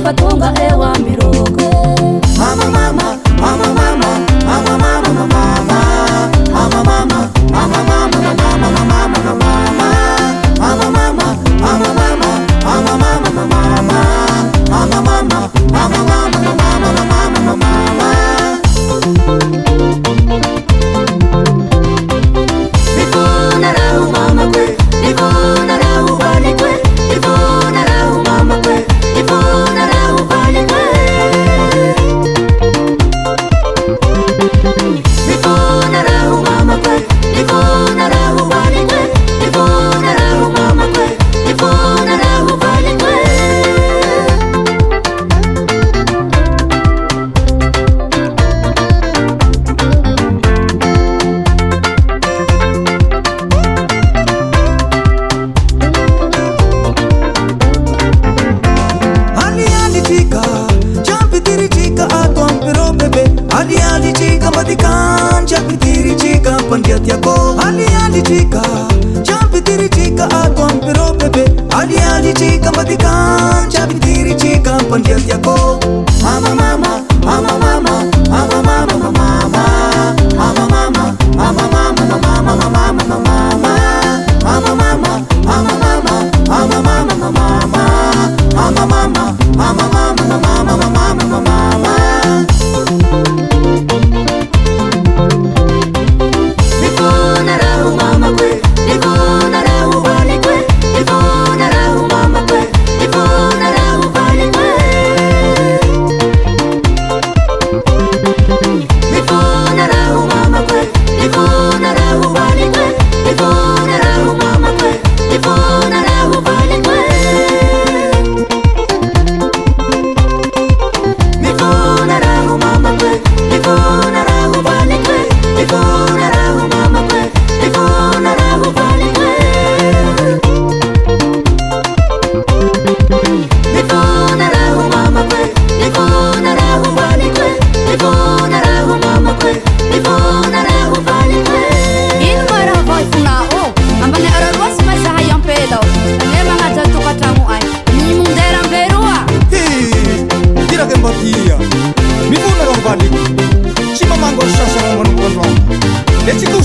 batunga ewa mirogo. Mama mama, mama mama, mama mama, mama mama, mama mama, mama mama, mama mama, mama mama, mama mama, mama mama, mama mama, mama mama, mama mama, mama mama, mama mama. Nifuna rahu mama kwe, nifuna rahu vani kwe, nifuna rahu mama kwe, nifuna rahu vani kwe. Nifuna rahu mama kwe, nifuna rahu vani kwe, nifuna rahu mama kwe, nifuna rahu vani kwe. Ali chica madikan champi tiri chica pandiat yako. Ali chica champi tiri chica atom pero bebe. Ali chica madikan champi tiri chica pandiat yako. Mama mama, mama mama, mama mama, mama mama, mama mama, mama mama, mama mama, mama mama, mama mama, mama mama, mama mama, mama mama, mama mama, mama mama, mama mama, mama mama. Nifuna rahu mama kwe, nifuna rahu vani kwe, nifuna rahu mama kwe, nifuna rahu vani kwe. Nifuna rahu mama kwe, nifuna rahu vani kwe, nifuna rahu mama kwe, nifuna rahu vani kwe. Nifuna rahu mama kwe, nifuna rahu vani kwe, nifuna rahu mama kwe, nifuna rahu vani kwe. Nifuna rahu mama kwe, nifuna rahu vani kwe, nifuna rahu mama kwe, nifuna rahu vani kwe. In marah boy funao, ambane arawas masahayang pelaw. Ane mga jatuh katamu ay minimum derang berua. Tira que batia. Mi funa rahu vani. Chima mango shasha manukon. Let's go